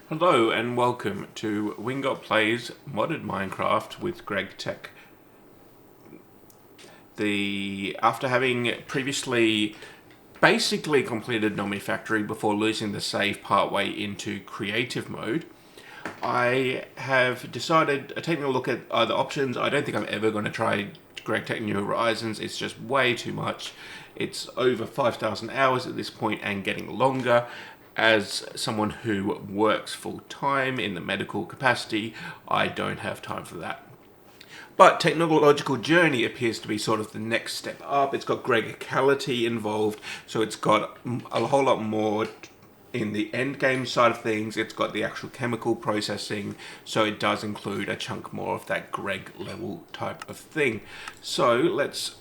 Hello and welcome to Wingot Plays Modded Minecraft with Gregtech. After having previously basically completed Nomifactory before losing the save partway into creative mode, I have decided, taking a look at other options. I don't think I'm ever going to try Gregtech New Horizons. It's just way too much. It's over 5,000 hours at this point and getting longer. As someone who works full-time in the medical capacity, I don't have time for that. But Technological Journey appears to be sort of the next step up. It's got Gregicality involved, so it's got a whole lot more in the end game side of things. It's got the actual chemical processing, so it does include a chunk more of that Greg level type of thing. So let's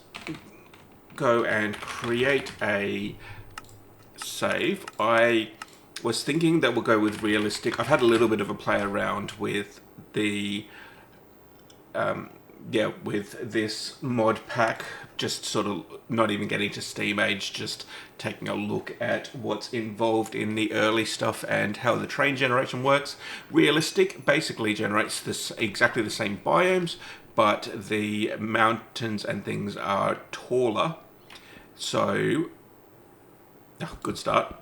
go and create a save. I was thinking that we'll go with realistic. I've had a little bit of a play around with the with this mod pack, just sort of not even getting to Steam Age, just taking a look at what's involved in the early stuff and how the train generation works. Realistic basically generates this exactly the same biomes, but the mountains and things are taller. So, good start.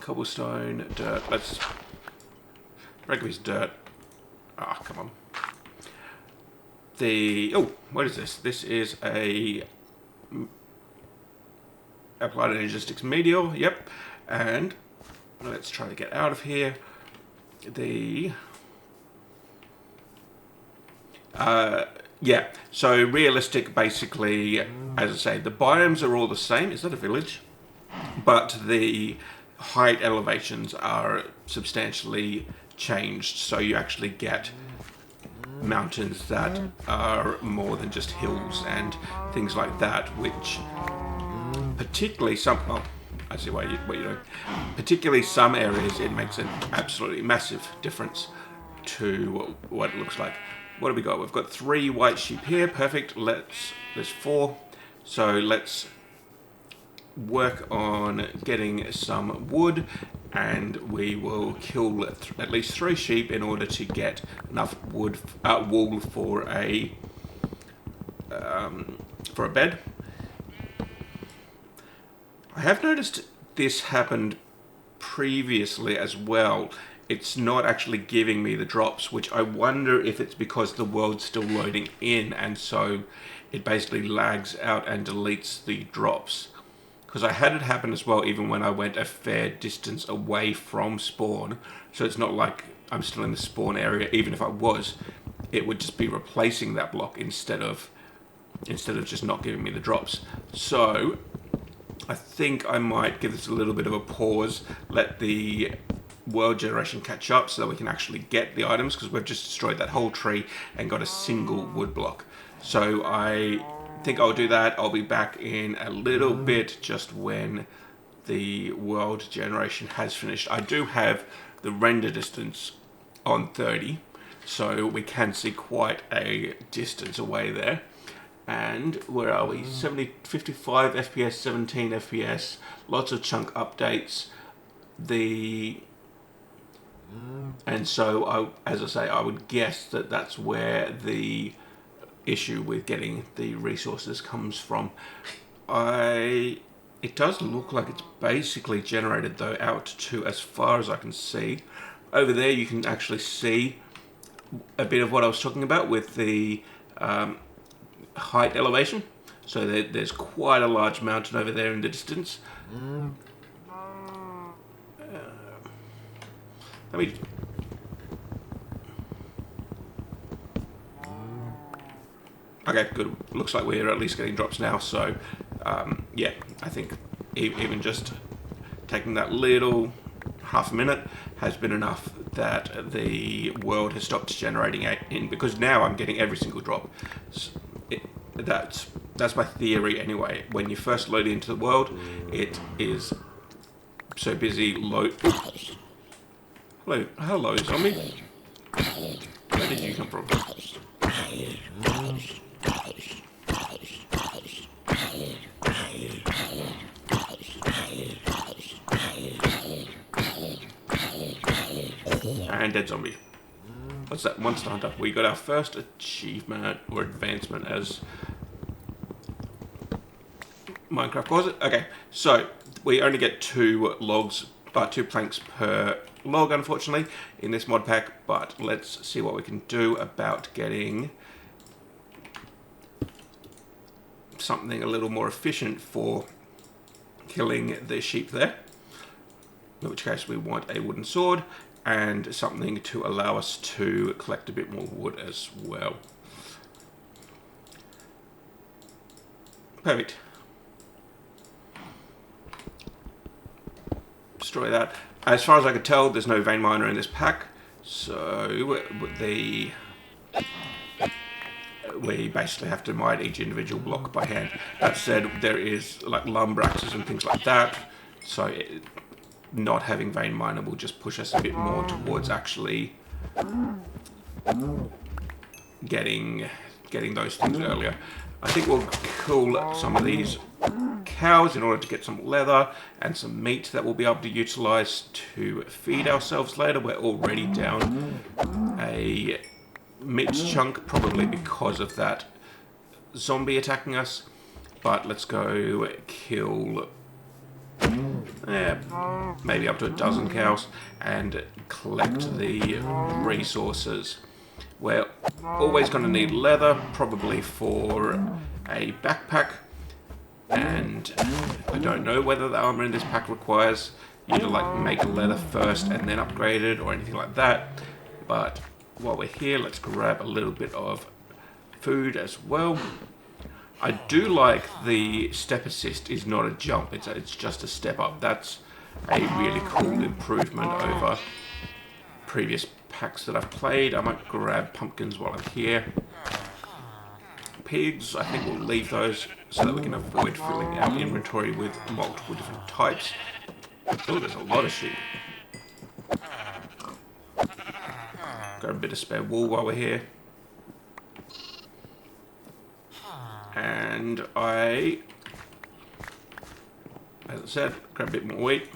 Cobblestone, dirt. Let's break this dirt. Ah, come on. What is this? This is a applied energistics meteor. Yep. And let's try to get out of here. So realistic, basically, as I say, the biomes are all the same. Is that a village? But the height elevations are substantially changed, so you actually get mountains that are more than just hills and things like that, which particularly I see what you're doing. Particularly some areas, it makes an absolutely massive difference to what it looks like. What have we got? We've got 3 white sheep here. Perfect. There's 4. So let's work on getting some wood, and we will kill at least 3 sheep in order to get enough wool for a bed. I have noticed this happened previously as well. It's not actually giving me the drops, which I wonder if it's because the world's still loading in, and so it basically lags out and deletes the drops. Because I had it happen as well even when I went a fair distance away from spawn. So it's not like I'm still in the spawn area. Even if I was, it would just be replacing that block instead of just not giving me the drops. So I think I might give this a little bit of a pause, let the world generation catch up so that we can actually get the items, because we've just destroyed that whole tree and got a single wood block. So I think I'll do that. I'll be back in a little bit, just when the world generation has finished. I do have the render distance on 30, so we can see quite a distance away there. And where are we? 55 FPS, 17 FPS, lots of chunk updates. And so, as I say, I would guess that that's where the issue with getting the resources comes from. It does look like it's basically generated though out to, as far as I can see. Over there you can actually see a bit of what I was talking about with the height elevation. So there's quite a large mountain over there in the distance. Okay, good. Looks like we're at least getting drops now, so yeah, I think even just taking that little half a minute has been enough that the world has stopped generating in, because now I'm getting every single drop. That's my theory anyway. When you first load into the world, it is so busy Hello, zombie. Where did you come from? And dead zombie. What's that? Monster Hunter. We got our first achievement or advancement as Minecraft calls it. Okay, so we only get 2 logs, 2 planks per log, unfortunately, in this mod pack. But let's see what we can do about getting something a little more efficient for killing the sheep there. In which case we want a wooden sword and something to allow us to collect a bit more wood as well. Perfect. Destroy that. As far as I could tell, there's no vein miner in this pack, so we basically have to mine each individual block by hand. That said, there is like lumber axes and things like that, so not having vein miner will just push us a bit more towards actually getting those things earlier. I think we'll kill some of these cows in order to get some leather and some meat that we'll be able to utilize to feed ourselves later. We're already down a meat chunk, probably because of that zombie attacking us. But let's go kill maybe up to a dozen cows and collect the resources. We're always going to need leather, probably for a backpack, and I don't know whether the armor in this pack requires you to like make leather first and then upgrade it or anything like that. But while we're here, let's grab a little bit of food as well. I do like the step assist is not a jump, it's just a step up. That's a really cool improvement over previous packs that I've played. I might grab pumpkins while I'm here. Pigs, I think we'll leave those so that we can avoid filling our inventory with multiple different types. Oh, there's a lot of sheep. Grab a bit of spare wool while we're here. And as I said, grab a bit more wheat,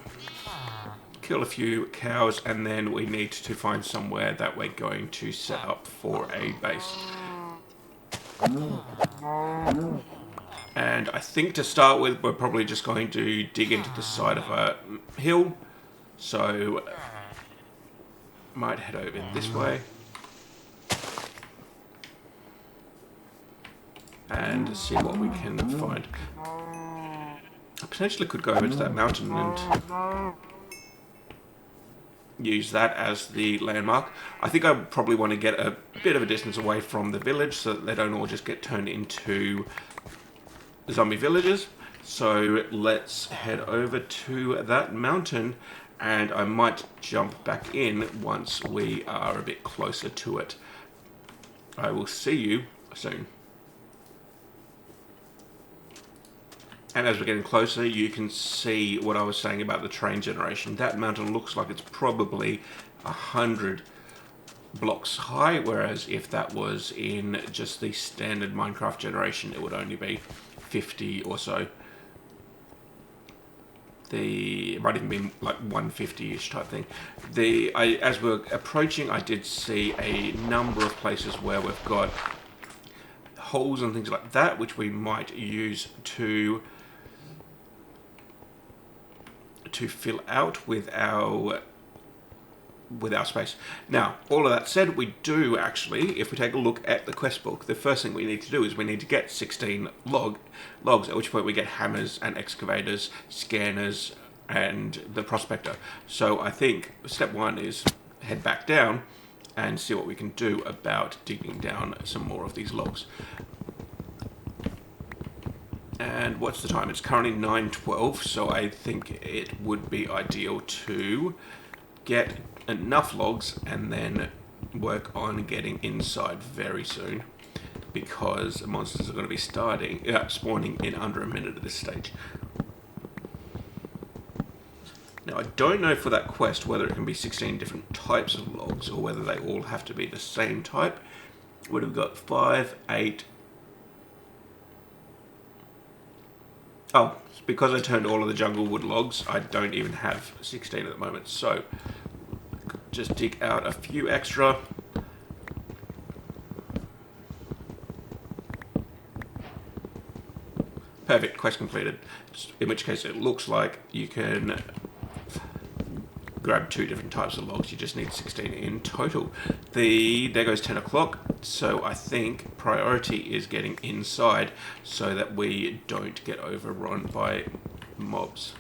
kill a few cows, and then we need to find somewhere that we're going to set up for a base. And I think to start with, we're probably just going to dig into the side of a hill. So, might head over this way. And see what we can find. I potentially could go over to that mountain and use that as the landmark. I think I probably want to get a bit of a distance away from the village so that they don't all just get turned into zombie villages. So let's head over to that mountain, and I might jump back in once we are a bit closer to it. I will see you soon. And as we're getting closer, you can see what I was saying about the train generation. That mountain looks like it's probably 100 blocks high, whereas if that was in just the standard Minecraft generation, it would only be 50 or so. It might even be like 150-ish type thing. As we're approaching, I did see a number of places where we've got holes and things like that, which we might use to fill out with our space. Now, all of that said, we do actually, if we take a look at the quest book, the first thing we need to do is we need to get 16 logs, at which point we get hammers and excavators, scanners, and the prospector. So I think step one is head back down and see what we can do about digging down some more of these logs. And what's the time? It's currently 9:12, so I think it would be ideal to get enough logs and then work on getting inside very soon, because monsters are going to be spawning in under a minute at this stage. Now, I don't know for that quest whether it can be 16 different types of logs or whether they all have to be the same type. What have we got? 5, 8... Oh, because I turned all of the jungle wood logs, I don't even have 16 at the moment. So, just dig out a few extra. Perfect, quest completed. In which case it looks like you can grab 2 different types of logs. You just need 16 in total. There goes 10 o'clock. So I think priority is getting inside so that we don't get overrun by mobs.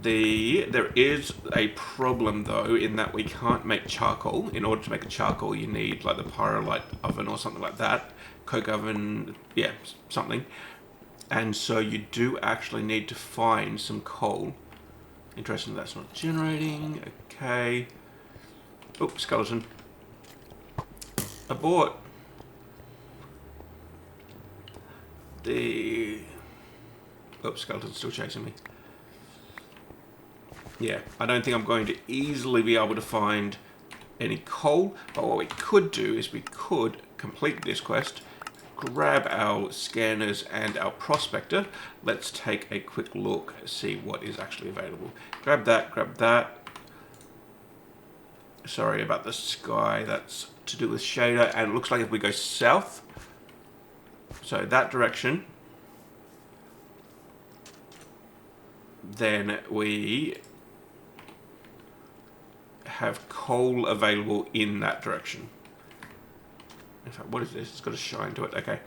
There is a problem though in that we can't make charcoal. In order to make a charcoal you need like the pyrolite oven or something like that. Coke oven, yeah, something. And so you do actually need to find some coal. Interesting, that's not generating. Okay. Oops, skeleton. Abort. Oops, skeleton's still chasing me. Yeah, I don't think I'm going to easily be able to find any coal, but what we could do is we could complete this quest, grab our scanners and our prospector. Let's take a quick look, see what is actually available. Grab that, grab that. Sorry about the sky, that's to do with shader, and it looks like if we go south, so that direction, then we have coal available in that direction. In fact, what is this? It's got a shine to it. Okay.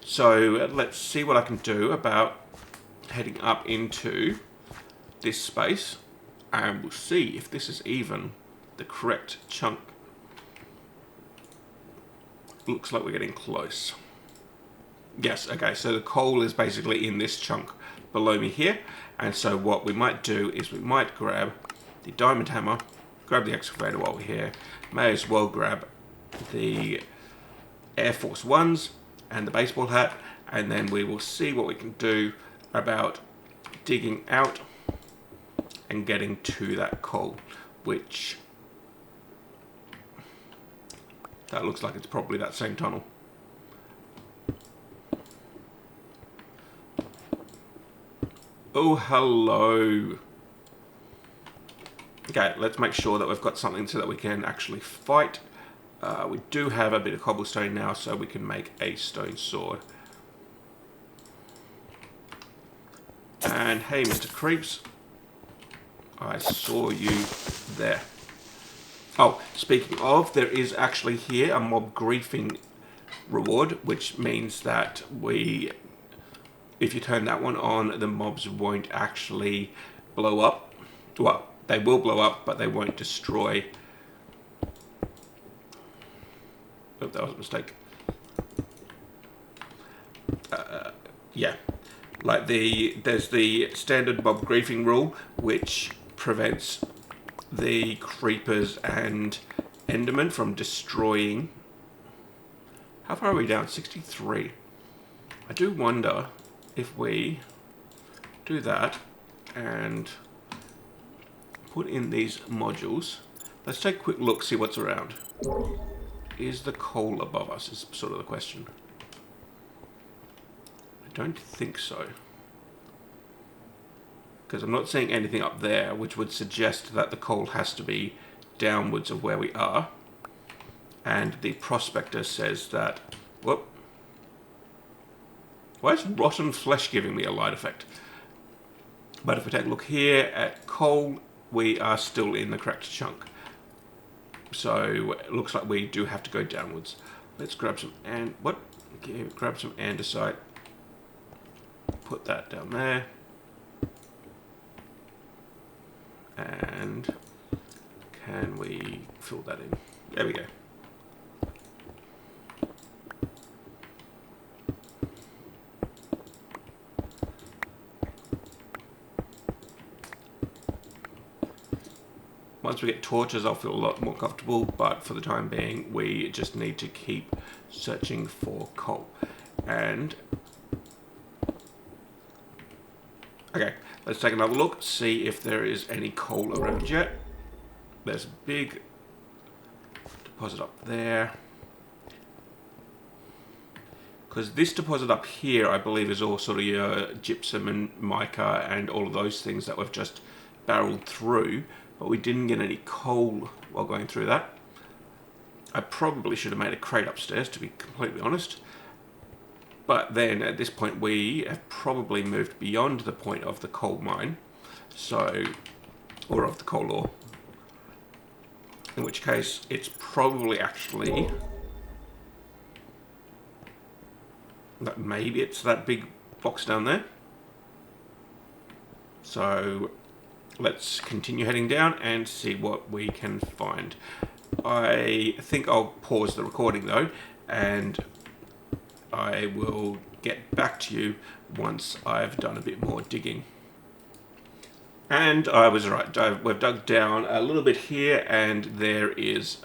So let's see what I can do about heading up into this space, and we'll see if this is even the correct chunk. Looks like we're getting close. Yes, okay, so the coal is basically in this chunk below me here, and so what we might do is we might grab the diamond hammer, grab the excavator while we're here, may as well grab the Air Force Ones and the baseball hat, and then we will see what we can do about digging out and getting to that coal, which that looks like it's probably that same tunnel. Oh, hello. Okay, let's make sure that we've got something so that we can actually fight. We do have a bit of cobblestone now, so we can make a stone sword. And hey, Mr. Creeps, I saw you there. Oh, speaking of, there is actually here a mob griefing reward, which means that if you turn that one on, the mobs won't actually blow up. Well, they will blow up, but they won't destroy. Oh, that was a mistake. Yeah, like there's the standard mob griefing rule, which prevents the creepers and endermen from destroying. How far are we down? 63. I do wonder if we do that and put in these modules. Let's take a quick look, see what's around. Is the coal above us is sort of the question. I don't think so, because I'm not seeing anything up there, which would suggest that the coal has to be downwards of where we are. And the prospector says that, whoop, why is rotten flesh giving me a light effect? But if we take a look here at coal, we are still in the correct chunk. So it looks like we do have to go downwards. Let's grab some grab some andesite. Put that down there. And can we fill that in? There we go. Once we get torches, I'll feel a lot more comfortable, but for the time being, we just need to keep searching for coal. And okay, let's take another look, see if there is any coal around yet. There's a big deposit up there. Because this deposit up here, I believe, is all sort of your gypsum and mica and all of those things that we've just barreled through, but we didn't get any coal while going through that. I probably should have made a crate upstairs, to be completely honest. But then at this point we have probably moved beyond the point of the coal mine, or of the coal ore. In which case it's probably actually, maybe it's that big box down there. So let's continue heading down and see what we can find. I think I'll pause the recording though, and I will get back to you once I've done a bit more digging. And I was right, we've dug down a little bit here, and there is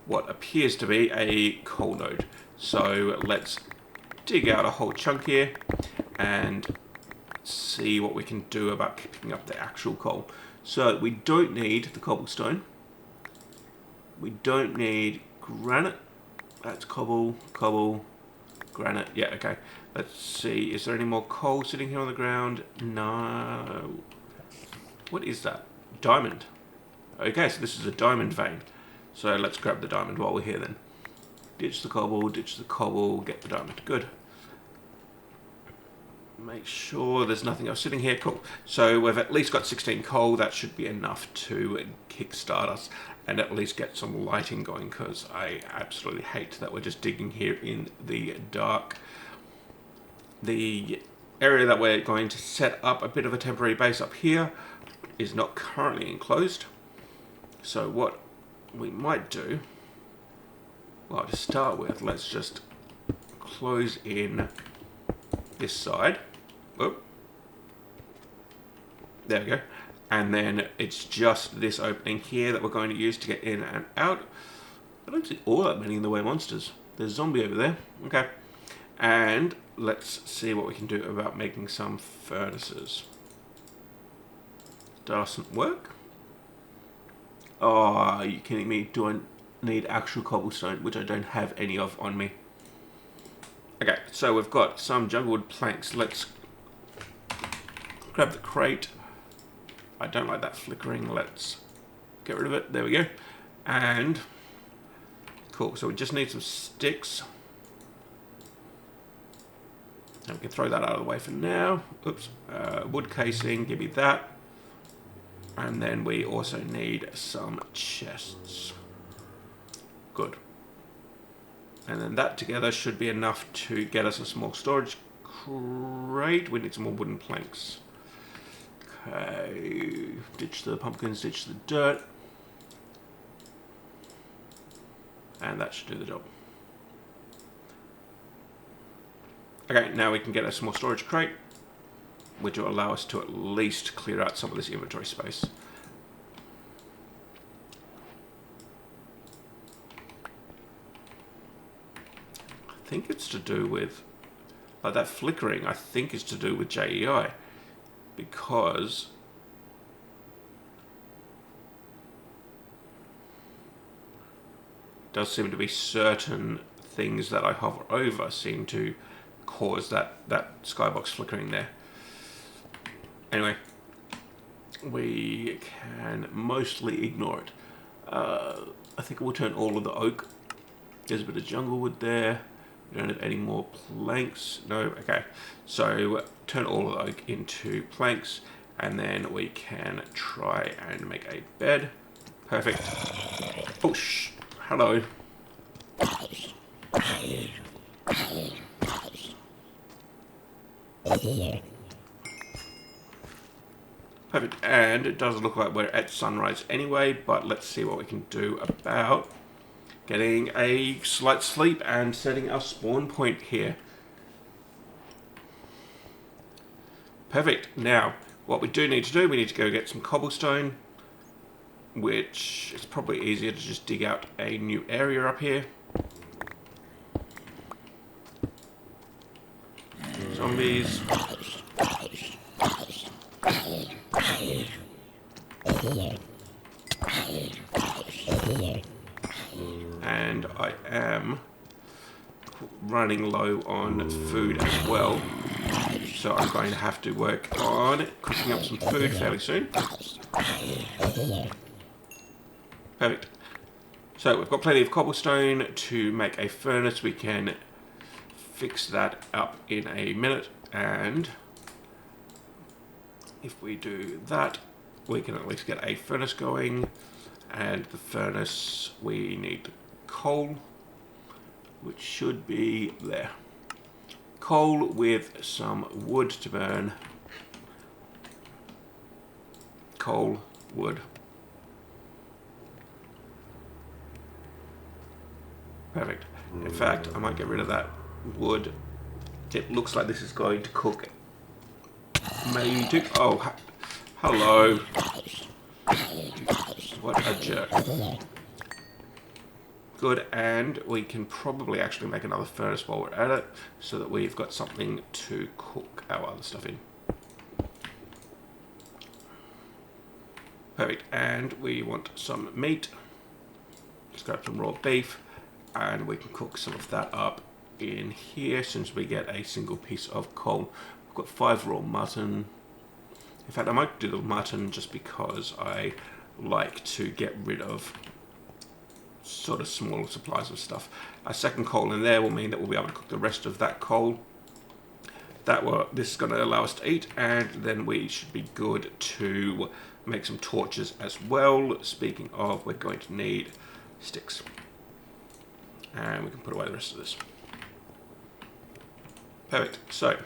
what appears to be a coal node. So let's dig out a whole chunk here and see what we can do about picking up the actual coal. So we don't need the cobblestone. We don't need granite. That's cobble, granite. Yeah, okay. Let's see. Is there any more coal sitting here on the ground? No. What is that? Diamond. Okay, so this is a diamond vein. So let's grab the diamond while we're here then. Ditch the cobble, get the diamond. Good. Make sure there's nothing else sitting here. Cool. So we've at least got 16 coal. That should be enough to kickstart us and at least get some lighting going, because I absolutely hate that we're just digging here in the dark. The area that we're going to set up a bit of a temporary base up here is not currently enclosed. So what we might do, well, to start with, let's just close in this side. Whoop. There we go. And then it's just this opening here that we're going to use to get in and out. I don't see all that many in the way monsters. There's a zombie over there. Okay. And let's see what we can do about making some furnaces. Doesn't work. Oh, are you kidding me? Do I need actual cobblestone, which I don't have any of on me? Okay, so we've got some junglewood planks. Let's grab the crate. I don't like that flickering. Let's get rid of it. There we go. And cool. So we just need some sticks. And we can throw that out of the way for now. Oops. Wood casing. Give me that. And then we also need some chests. Good. And then that together should be enough to get us a small storage crate. We need some more wooden planks. Okay, ditch the pumpkins, ditch the dirt. And that should do the job. Okay, now we can get a small storage crate, which will allow us to at least clear out some of this inventory space. I think it's to do with, like that flickering, I think is to do with JEI. Because it does seem to be certain things that I hover over seem to cause that skybox flickering there. Anyway, we can mostly ignore it. I think we'll turn all of the oak. There's a bit of jungle wood there. We don't have any more planks. No, okay. So turn all of the oak into planks, and then we can try and make a bed. Perfect. Oh, hello. Perfect, and it does look like we're at sunrise anyway, but let's see what we can do about getting a slight sleep and setting our spawn point here. Perfect. Now, what we do need to do, we need to go get some cobblestone, which is probably easier to just dig out a new area up here. Zombies. And I am running low on food as well. So I'm going to have to work on cooking up some food fairly soon. Perfect. So we've got plenty of cobblestone to make a furnace. We can fix that up in a minute, and if we do that, we can at least get a furnace going. And the furnace, we need coal, which should be there. Coal with some wood to burn. Coal, wood. Perfect. In fact, I might get rid of that wood. It looks like this is going to cook. Maybe two. Oh, hello. What a jerk. Good, and we can probably actually make another furnace while we're at it, so that we've got something to cook our other stuff in. Perfect, and we want some meat. Let's grab some raw beef, and we can cook some of that up in here since we get a single piece of coal. We've got 5 raw mutton. In fact, I might do the mutton just because I like to get rid of sort of smaller supplies of stuff. A second coal in there will mean that we'll be able to cook the rest of that coal. This is going to allow us to eat, and then we should be good to make some torches as well. Speaking of, we're going to need sticks, and we can put away the rest of this. Perfect. So,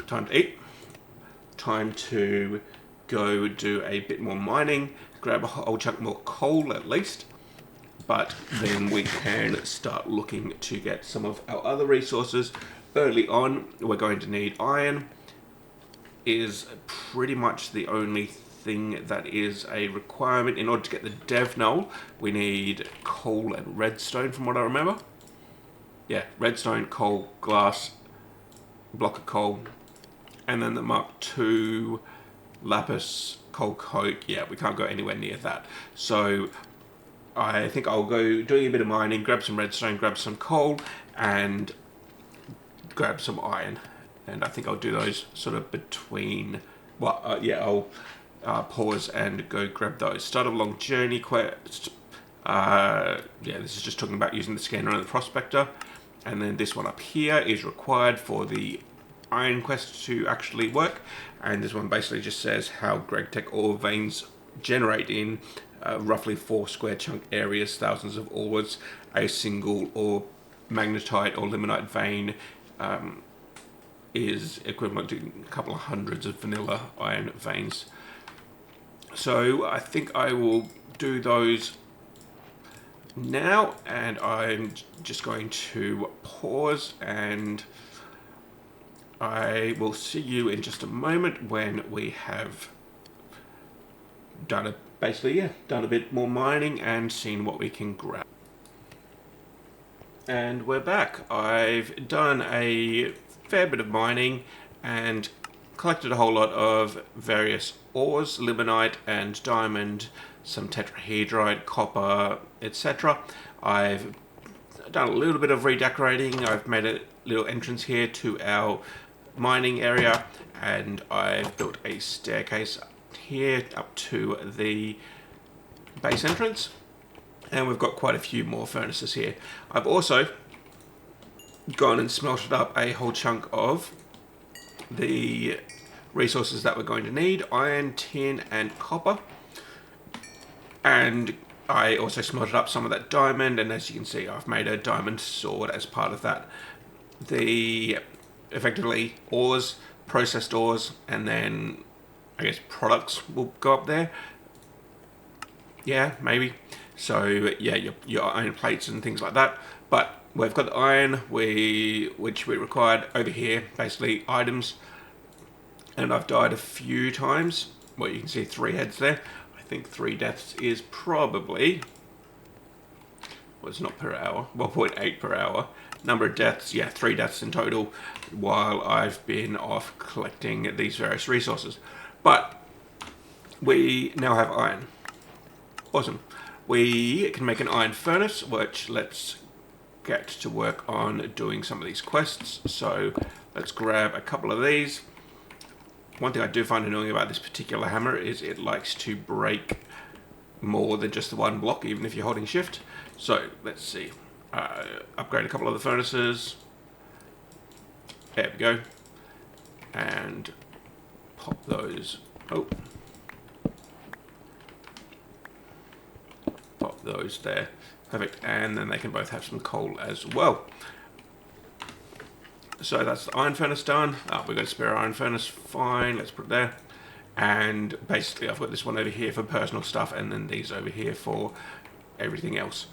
time to eat. Time to go do a bit more mining. Grab a whole chunk more coal at least. But then we can start looking to get some of our other resources. Early on, we're going to need iron. Is pretty much the only thing that is a requirement. In order to get the dev null, we need coal and redstone from what I remember. Yeah, redstone, coal, glass, block of coal, and then the Mark II lapis, coal coke. Yeah, we can't go anywhere near that. So I think I'll go doing a bit of mining, grab some redstone, grab some coal, and grab some iron. And I think I'll do those sort of between. Well, yeah, I'll pause and go grab those. Start a long journey quest. Yeah, this is just talking about using the scanner and the prospector. And then this one up here is required for the iron quest to actually work. And this one basically just says how Gregtech ore veins generate in roughly 4 square chunk areas, thousands of ores. A single or magnetite or limonite vein is equivalent to a couple of hundreds of vanilla iron veins. So I think I will do those now, and I'm just going to pause, and I will see you in just a moment when we have done done a bit more mining and seen what we can grab. And we're back. I've done a fair bit of mining and collected a whole lot of various ores, limonite and diamond, some tetrahedrite, copper, etc. I've done a little bit of redecorating. I've made a little entrance here to our mining area, and I've built a staircase here up to the base entrance, and we've got quite a few more furnaces here. I've also gone and smelted up a whole chunk of the resources that we're going to need: iron, tin and copper. And I also smelted up some of that diamond, and as you can see, I've made a diamond sword as part of that. The effectively ores, processed ores, and then I guess products will go up there. Yeah, maybe. So yeah, your iron plates and things like that. But we've got the iron which we required over here, basically items. And I've died a few times. Well, you can see 3 heads there. I think 3 deaths is probably, well, it's not per hour, 1.8 per hour. Number of deaths, yeah, 3 deaths in total while I've been off collecting these various resources. But we now have iron. Awesome. We can make an iron furnace, which let's get to work on doing some of these quests. So let's grab a couple of these. One thing I do find annoying about this particular hammer is it likes to break more than just the one block, even if you're holding shift. So let's see. Upgrade a couple of the furnaces. There we go. And pop those. Oh. Pop those there. Perfect. And then they can both have some coal as well. So that's the iron furnace done. We've got a spare iron furnace. Fine. Let's put it there. And basically I've got this one over here for personal stuff, and then these over here for everything else.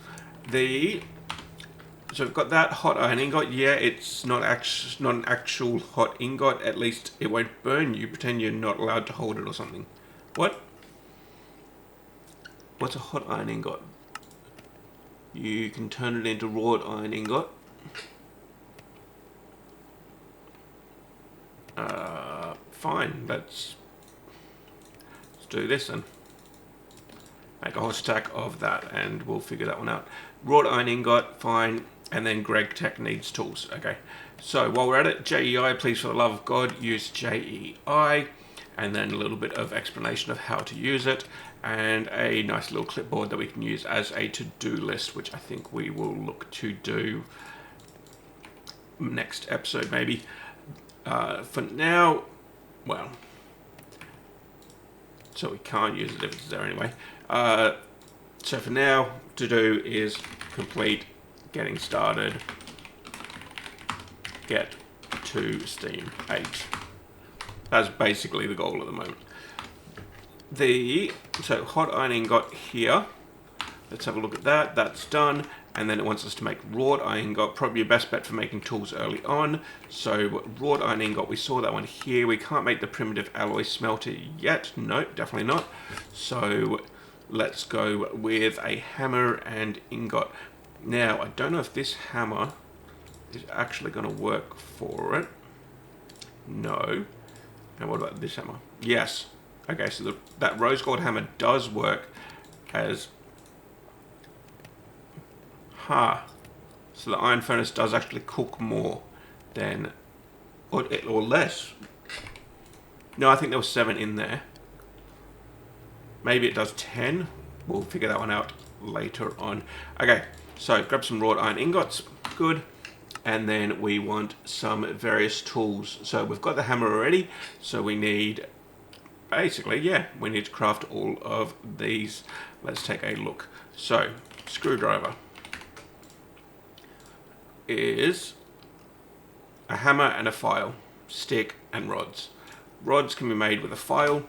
So we've got that hot iron ingot. Yeah, it's not an actual hot ingot. At least it won't burn you. Pretend you're not allowed to hold it or something. What? What's a hot iron ingot? You can turn it into wrought iron ingot. Fine. Let's do this then. Make a whole stack of that, and we'll figure that one out. Wrought iron ingot, fine. And then Gregtech needs tools. Okay. So while we're at it, JEI, please for the love of God, use JEI. And then a little bit of explanation of how to use it. And a nice little clipboard that we can use as a to-do list, which I think we will look to do next episode maybe. For now, well, so we can't use it if it's there anyway. So for now, to do is complete getting started, get to Steam 8. That's basically the goal at the moment. So hot iron ingot here. Let's have a look at that. That's done. And then it wants us to make wrought iron ingot. Probably your best bet for making tools early on. So wrought iron ingot, we saw that one here. We can't make the primitive alloy smelter yet. No, definitely not. So let's go with a hammer and ingot. Now, I don't know if this hammer is actually going to work for it. No. And what about this hammer? Yes. Okay, so that rose gold hammer does work as... So the iron furnace does actually cook more than... or less. No, I think there was 7 in there. Maybe it does 10. We'll figure that one out later on. Okay, so grab some wrought iron ingots. Good. And then we want some various tools. So we've got the hammer already. So we need... basically, yeah, we need to craft all of these. Let's take a look. So, screwdriver is a hammer and a file, stick and rods. Rods can be made with a file,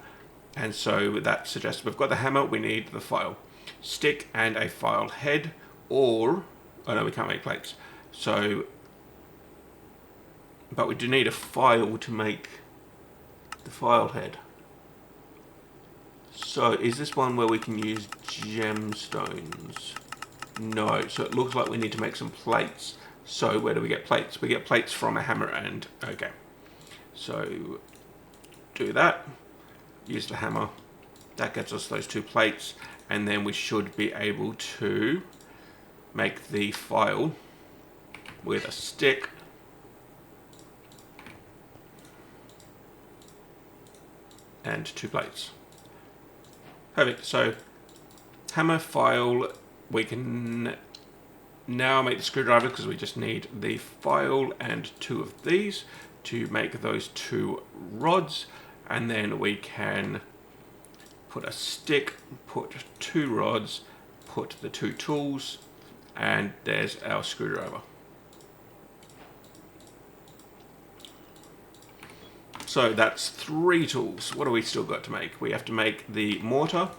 and so that suggests we've got the hammer, we need the file. Stick and a file head, or... oh no, we can't make plates. So, but we do need a file to make the file head. So is this one where we can use gemstones? No, so it looks like we need to make some plates. So where do we get plates? We get plates from a hammer and... okay. So do that. Use the hammer. That gets us those 2 plates. And then we should be able to make the file with a stick. And 2 plates. Perfect. So hammer, file, we can now make the screwdriver because we just need the file and 2 of these to make those 2 rods, and then we can put a stick, put 2 rods, put the 2 tools, and there's our screwdriver. So that's 3 tools. What do we still got to make? We have to make the mortar,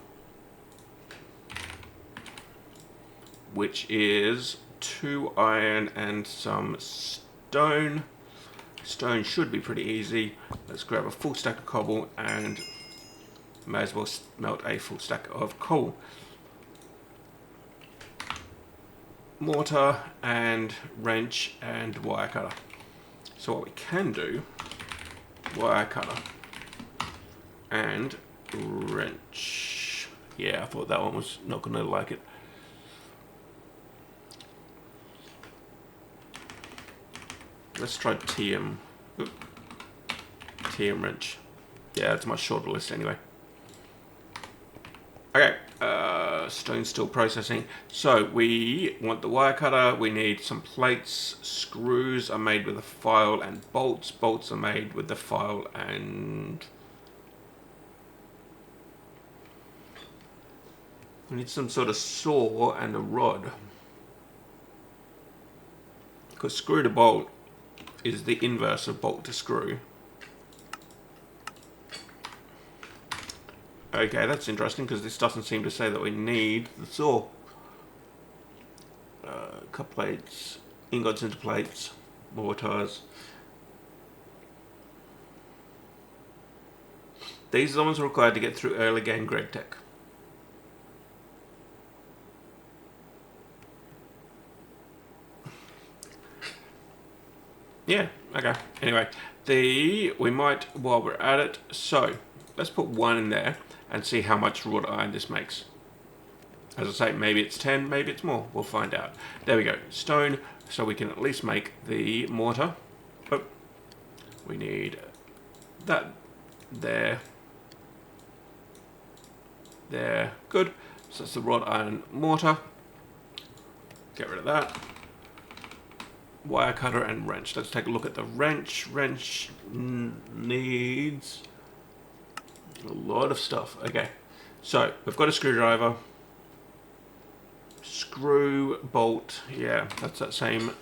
which is 2 iron and some stone. Stone should be pretty easy. Let's grab a full stack of cobble and may as well melt a full stack of coal. Mortar and wrench and wire cutter. So what we can do, wire cutter and wrench. Yeah, I thought that one was not going to like it. let's try TM. Oop. TM wrench. Yeah, it's a much shorter list anyway. Okay, stone still processing. So we want the wire cutter, we need some plates, screws are made with a file and bolts. Bolts are made with the file and... we need some sort of saw and a rod. Because screw to bolt is the inverse of bolt to screw. Okay, that's interesting because this doesn't seem to say that we need the saw. Cut plates, ingots into plates, mortars. These are the ones required to get through early game Gregtech. Yeah, okay. Anyway, we might, while we're at it, so let's put one in there and see how much wrought iron this makes. As I say, maybe it's 10, maybe it's more. We'll find out. There we go. Stone, so we can at least make the mortar. Oh, we need that there. There. Good. So that's the wrought iron mortar. Get rid of that. Wire cutter and wrench. Let's take a look at the wrench. Wrench needs a lot of stuff. Okay. So we've got a screwdriver. Screw, bolt, yeah, that's that same.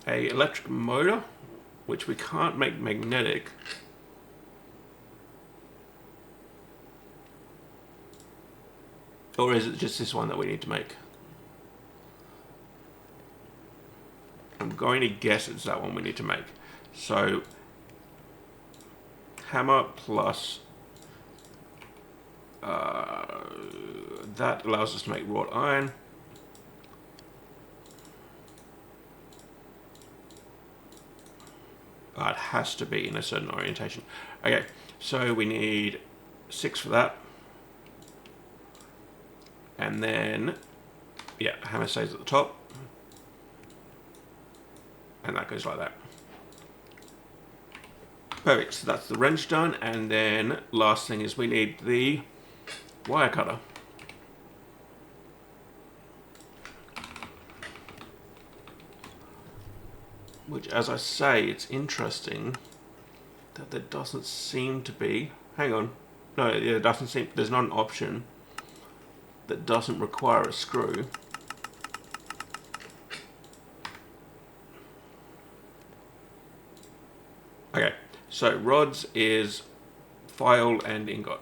A electric motor, which we can't make magnetic. Or is it just this one that we need to make? I'm going to guess it's that one we need to make. So, hammer plus that allows us to make wrought iron. It has to be in a certain orientation. Okay, so we need 6 for that. And then, yeah, hammer stays at the top. And that goes like that. Perfect, so that's the wrench done. And then last thing is we need the wire cutter. Which, as I say, it's interesting that there doesn't seem to be... Hang on. No, yeah, it doesn't seem... There's not an option that doesn't require a screw. Okay, so rods is file and ingot.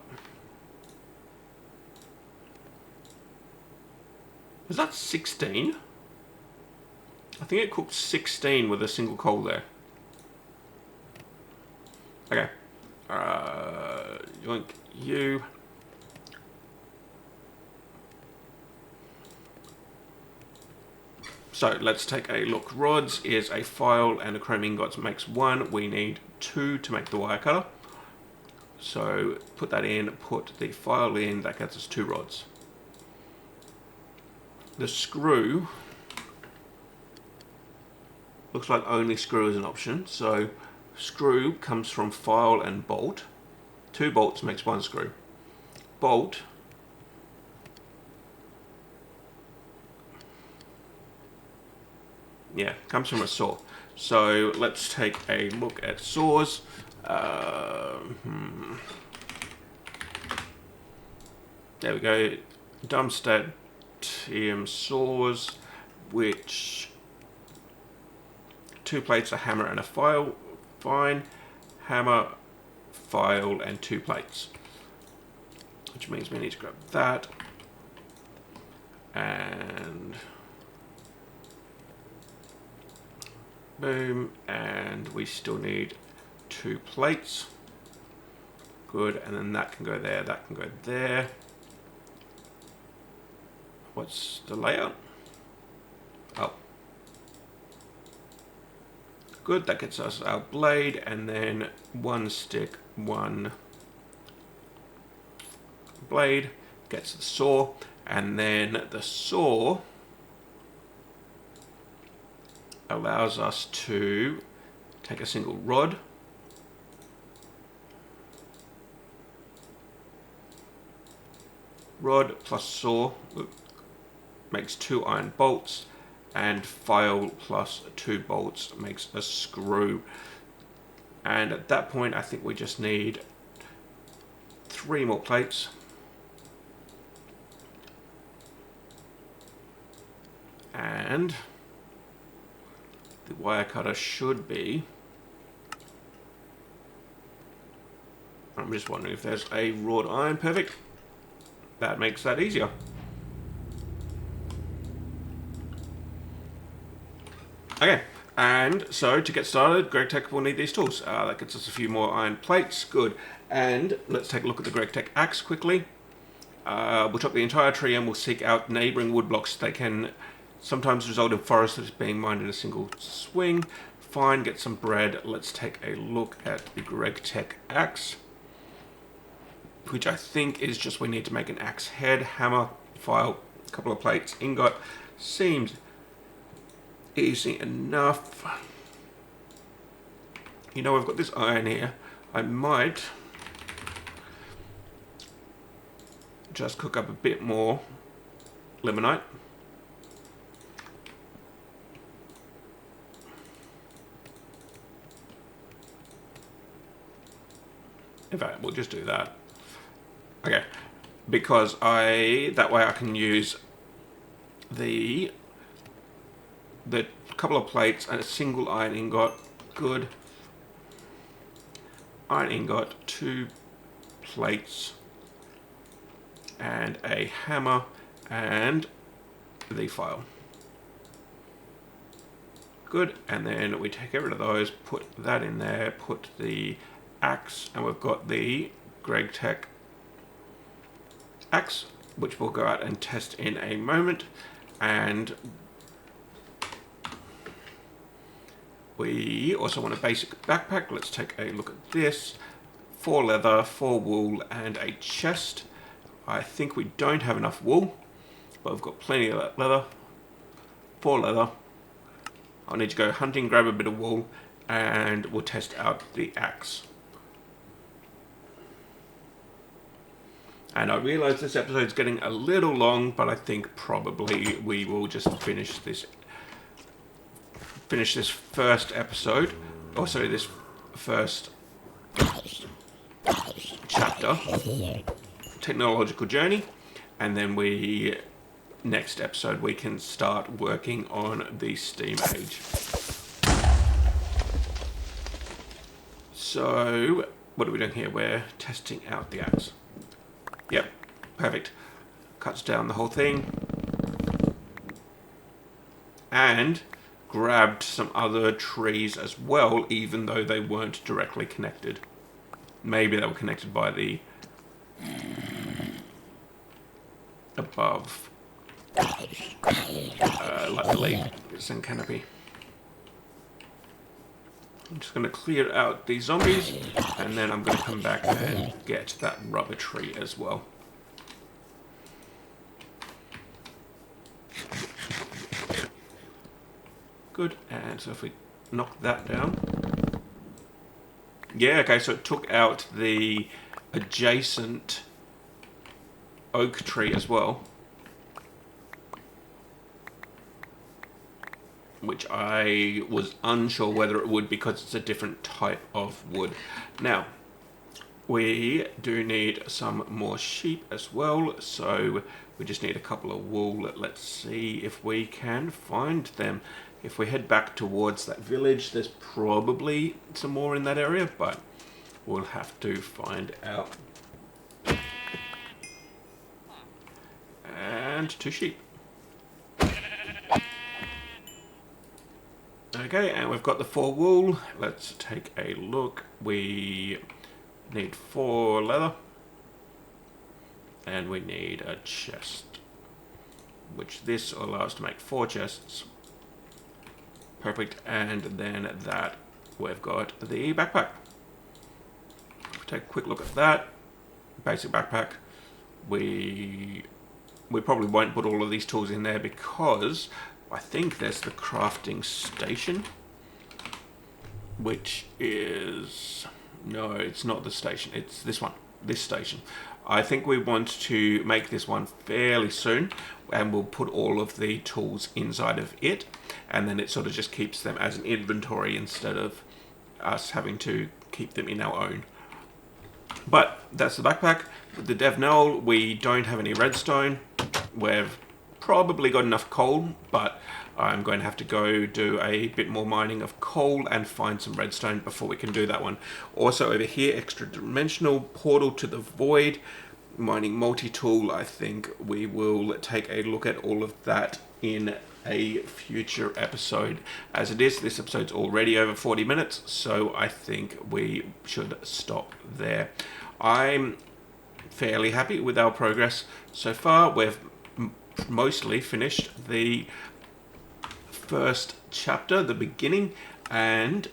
Was that 16? I think it cooked 16 with a single coal there. Okay. Yoink you. So let's take a look. Rods is a file and a chrome ingot makes 1. We need 2 to make the wire cutter. So put that in, put the file in, that gets us 2 rods. The screw, looks like only screw is an option. So screw comes from file and bolt. 2 bolts makes 1 screw. Bolt, yeah, comes from a saw. So let's take a look at saws. There we go. Dumpstead TM saws, which 2 plates, a hammer and a file. Fine. Hammer, file, and 2 plates. Which means we need to grab that. And boom. And we still need 2 plates. Good. And then that can go there, that can go there. What's the layout? Oh. Good, that gets us our blade, and then 1 stick, 1 blade, gets the saw, and then the saw allows us to take a single rod, plus saw makes 2 iron bolts, and file plus 2 bolts makes a screw. And at that point I think we just need 3 more plates. And the wire cutter should be... I'm just wondering if there's a wrought iron. Perfect. That makes that easier. Okay, and so to get started, Gregtech will need these tools. That gets us a few more iron plates. Good. And let's take a look at the Gregtech axe quickly. We'll chop the entire tree and we'll seek out neighbouring wood blocks. They can sometimes result in forests that is being mined in a single swing. Fine, get some bread. Let's take a look at the Gregtech axe, which I think is just we need to make an axe head, hammer, file, a couple of plates, ingot. Seems easy enough. You know, I've got this iron here. I might just cook up a bit more limonite. In fact, we'll just do that. Okay, because that way I can use the couple of plates and a single iron ingot. Good. Iron ingot, 2 plates, and a hammer, and the file. Good, and then we take rid of those, put that in there, put the axe, and we've got the Gregtech axe, which we'll go out and test in a moment. And we also want a basic backpack. Let's take a look at this. 4 leather, 4 wool, and a chest. I think we don't have enough wool, but we've got plenty of leather. 4 leather. I'll need to go hunting, grab a bit of wool, and we'll test out the axe. And I realise this episode's getting a little long, but I think probably we will just finish this first episode, or sorry, this first chapter, technological journey, and then next episode we can start working on the steam age. So what are we doing here? We're testing out the axe. Yep, perfect. Cuts down the whole thing. And grabbed some other trees as well, even though they weren't directly connected. Maybe they were connected by the above, like the leaves and canopy. I'm just going to clear out these zombies, and then I'm going to come back and get that rubber tree as well. Good, and so if we knock that down. Yeah, okay, so it took out the adjacent oak tree as well, which I was unsure whether it would because it's a different type of wood. Now, we do need some more sheep as well, so we just need a couple of wool. Let's see if we can find them. If we head back towards that village, there's probably some more in that area, but we'll have to find out. And 2 sheep. Okay, and we've got the 4 wool. Let's take a look. We need 4 leather. And we need a chest, which this will allow us to make 4 chests. Perfect, and then that we've got the backpack. Take a quick look at that. Basic backpack. We probably won't put all of these tools in there because I think there's the crafting station, which is, no, it's not the station, it's this one, this station. I think we want to make this one fairly soon, and we'll put all of the tools inside of it, and then it sort of just keeps them as an inventory instead of us having to keep them in our own. But that's the backpack. With the DevNull, we don't have any redstone. We've probably got enough coal, but I'm going to have to go do a bit more mining of coal and find some redstone before we can do that one. Also over here, extra dimensional portal to the void, mining multi-tool. I think we will take a look at all of that in a future episode. As it is, this episode's already over 40 minutes, so I think we should stop there. I'm fairly happy with our progress so far. We've mostly finished the first chapter, the beginning, and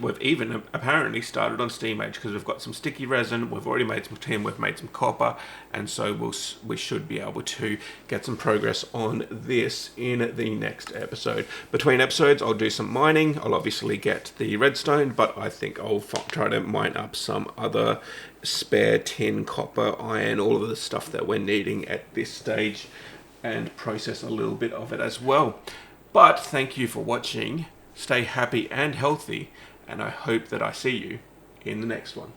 we've even apparently started on Steam Age because we've got some sticky resin, we've already made some tin, we've made some copper, and so we should be able to get some progress on this in the next episode. Between episodes, I'll do some mining. I'll obviously get the redstone, but I think I'll try to mine up some other spare tin, copper, iron, all of the stuff that we're needing at this stage, and process a little bit of it as well. But thank you for watching. Stay happy and healthy, and I hope that I see you in the next one.